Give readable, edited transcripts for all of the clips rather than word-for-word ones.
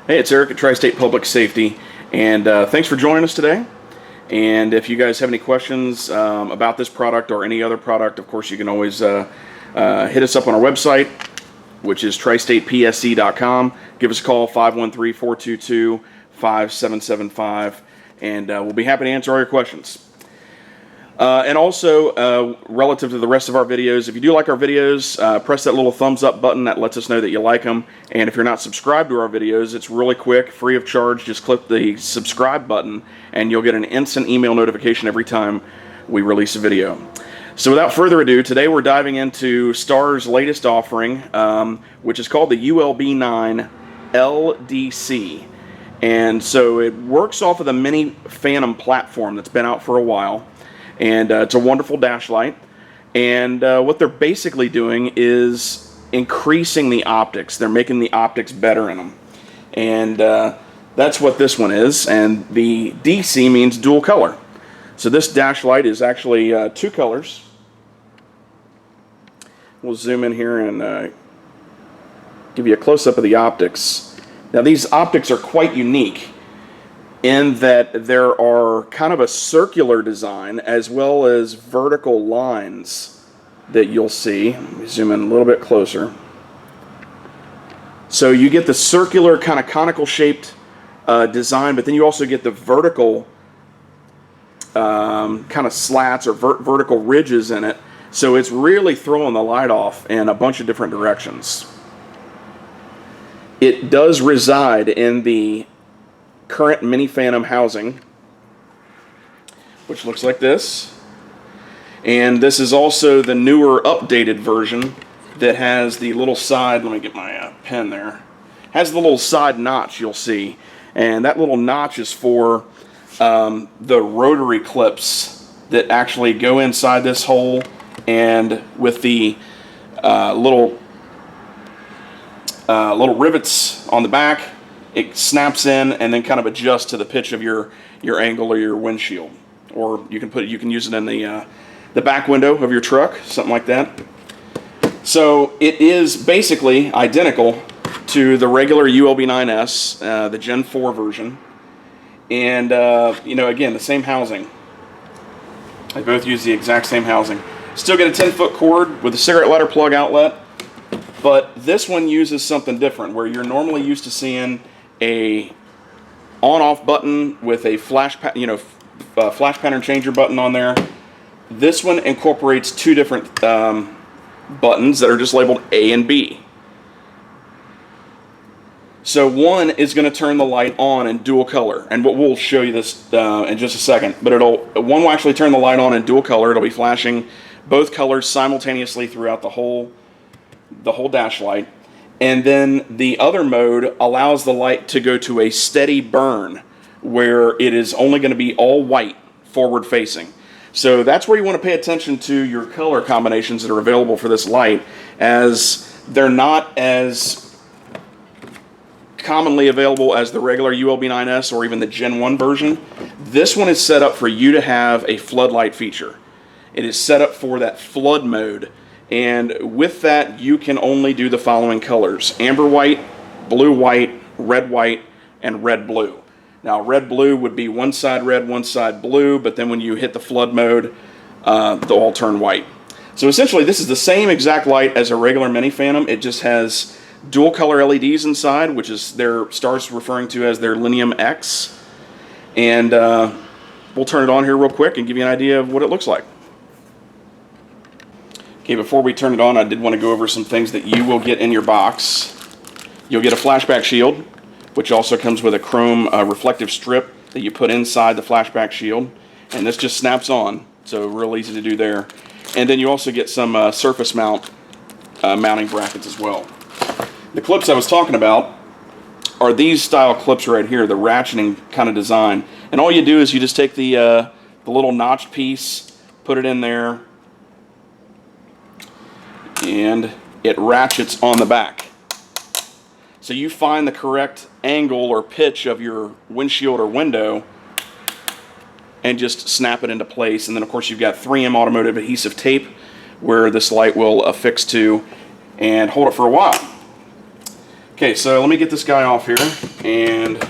Hey, it's Eric at Tri-State Public Safety, and thanks for joining us today. And if you guys have any questions about this product or any other product, of course, you can always hit us up on our website, which is tristatepsc.com. Give us a call, 513-422-5775, and we'll be happy to answer all your questions. And also, relative to the rest of our videos, if you do like our videos, press that little thumbs up button. That lets us know that you like them. And if you're not subscribed to our videos, it's really quick, free of charge. Just click the subscribe button, and you'll get an instant email notification every time we release a video. So without further ado, today we're diving into Star's latest offering, which is called the ULB9LDC. And so it works off of the Mini Phantom platform that's been out for a while. And it's a wonderful dash light, and what they're basically doing is increasing the optics. They're making the optics better in them, and that's what this one is. And the DC means dual color. So this dash light is actually two colors. We'll zoom in here and give you a close-up of the optics. Now these optics are quite unique in that there are kind of a circular design as well as vertical lines that you'll see. Let me zoom in a little bit closer. So you get the circular kind of conical shaped design, but then you also get the vertical kind of slats or vertical ridges in it. So it's really throwing the light off in a bunch of different directions. It does reside in the current Mini Phantom housing, which looks like this, and this is also the newer updated version that has the little side, let me get my pen there, has the little side notch you'll see, and that little notch is for the rotary clips that actually go inside this hole, and with the little rivets on the back, it snaps in and then kind of adjusts to the pitch of your angle or your windshield, or you can use it in the back window of your truck, something like that. So it is basically identical to the regular ULB9S, the Gen 4 version, and you know, again, the same housing. They both use the exact same housing. Still get a 10-foot cord with a cigarette lighter plug outlet, but this one uses something different, where you're normally used to seeing a on-off button with a flash pattern changer button on there. This one incorporates two different buttons that are just labeled A and B. So one is going to turn the light on in dual color, and we'll show you this in just a second. But one will actually turn the light on in dual color. It'll be flashing both colors simultaneously throughout the whole dash light. And then the other mode allows the light to go to a steady burn, where it is only going to be all white forward facing. So that's where you want to pay attention to your color combinations that are available for this light, as they're not as commonly available as the regular ULB9S or even the Gen 1 version. This one is set up for you to have a floodlight feature. It is set up for that flood mode. And with that, you can only do the following colors: amber white, red white, and red blue. Now, red blue would be one side red, one side blue, but then when you hit the flood mode, they'll all turn white. So essentially, this is the same exact light as a regular Mini Phantom. It just has dual color LEDs inside, which is Star's referring to as their Lineum X. And we'll turn it on here real quick and give you an idea of what it looks like. Okay, before we turn it on, I did want to go over some things that you will get in your box. You'll get a flashback shield, which also comes with a chrome reflective strip that you put inside the flashback shield, and this just snaps on, so real easy to do there. And then you also get some surface mounting brackets as well. The clips I was talking about are these style clips right here, the ratcheting kind of design. And all you do is you just take the little notched piece, put it in there, and it ratchets on the back. So you find the correct angle or pitch of your windshield or window and just snap it into place. And then of course you've got 3M automotive adhesive tape where this light will affix to and hold it for a while. Okay, so let me get this guy off here, and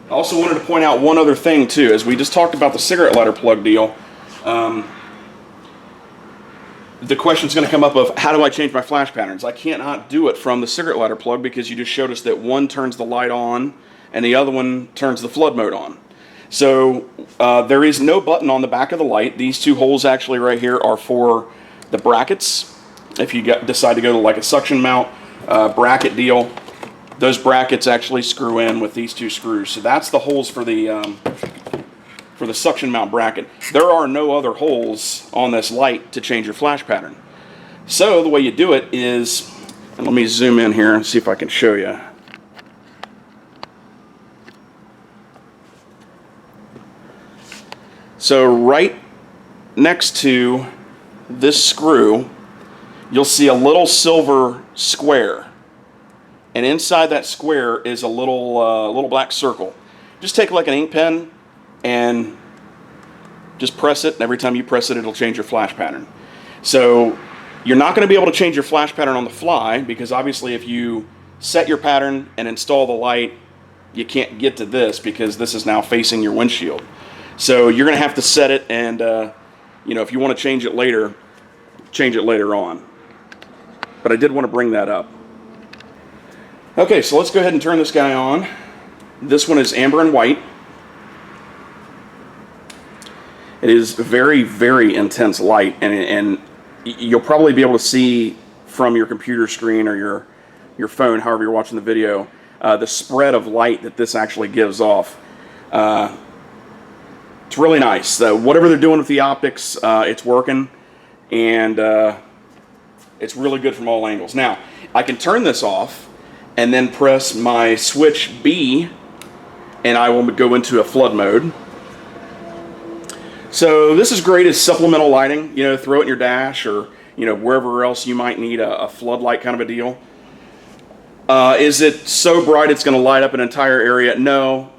I also wanted to point out one other thing too, as we just talked about the cigarette lighter plug deal. The question's going to come up of how do I change my flash patterns? I cannot do it from the cigarette lighter plug because you just showed us that one turns the light on and the other one turns the flood mode on. So there is no button on the back of the light. These two holes actually right here are for the brackets. If you decide to go to like a suction mount bracket deal, those brackets actually screw in with these two screws. So that's the holes for the suction mount bracket. There are no other holes on this light to change your flash pattern. So the way you do it is, and let me zoom in here and see if I can show you. So right next to this screw, you'll see a little silver square. And inside that square is a little black circle. Just take like an ink pen and just press it, and every time you press it, it'll change your flash pattern. So you're not going to be able to change your flash pattern on the fly, because obviously if you set your pattern and install the light, you can't get to this because this is now facing your windshield. So you're going to have to set it, and you know, if you want to change it later on. But I did want to bring that up. Okay, so let's go ahead and turn this guy on. This one is amber and white. It is very, very intense light, and you'll probably be able to see from your computer screen or your phone, however you're watching the video, the spread of light that this actually gives off. It's really nice. Whatever they're doing with the optics, it's working, and it's really good from all angles. Now, I can turn this off and then press my switch B, and I will go into a flood mode. So this is great as supplemental lighting, you know, throw it in your dash or, you know, wherever else you might need a floodlight kind of a deal. Is it so bright it's going to light up an entire area? No,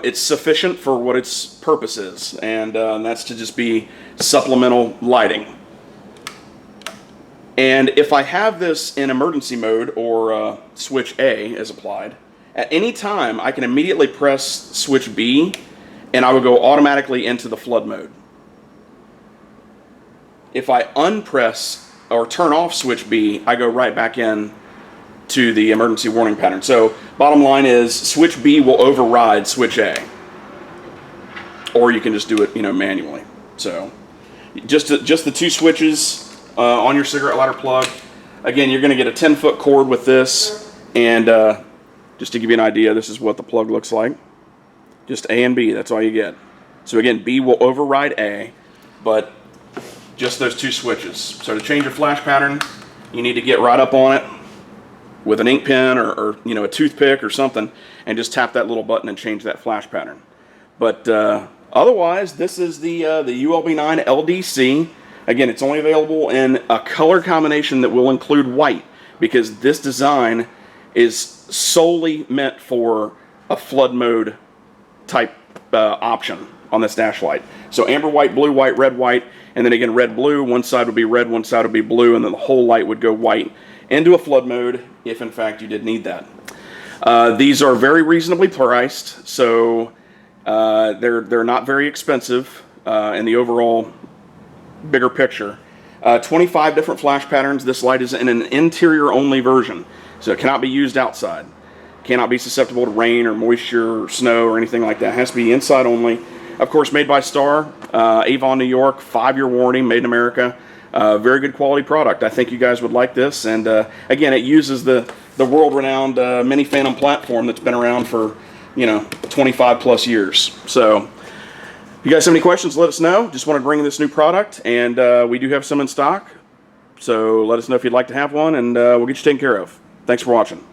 it's sufficient for what its purpose is, and that's to just be supplemental lighting. And if I have this in emergency mode, or switch A as applied, at any time I can immediately press switch B and I will go automatically into the flood mode. If I unpress or turn off switch B, I go right back in to the emergency warning pattern. So bottom line is switch B will override switch A, or you can just do it, you know, manually. So just the two switches on your cigarette lighter plug. Again, you're going to get a 10-foot cord with this, and just to give you an idea, this is what the plug looks like. Just A and B, that's all you get. So again, B will override A, but just those two switches. So to change your flash pattern, you need to get right up on it with an ink pen or you know, a toothpick or something, and just tap that little button and change that flash pattern. But otherwise, this is the ULB9LDC. Again, it's only available in a color combination that will include white, because this design is solely meant for a flood mode type option on this dash light. So amber white, blue white, red white, and then again red blue. One side would be red, one side would be blue, and then the whole light would go white into a flood mode if in fact you did need that. These are very reasonably priced, so they're not very expensive in the overall bigger picture. 25 different flash patterns. This light is in an interior only version, so it cannot be used outside. Cannot be susceptible to rain or moisture or snow or anything like that. It has to be inside only. Of course, made by Star, Avon, New York, 5-year warranty, made in America. Very good quality product. I think you guys would like this, and again, it uses the world-renowned Mini Phantom platform that's been around for, you know, 25 plus years. So if you guys have any questions, let us know. Just want to bring this new product, and we do have some in stock. So let us know if you'd like to have one, and we'll get you taken care of. Thanks for watching.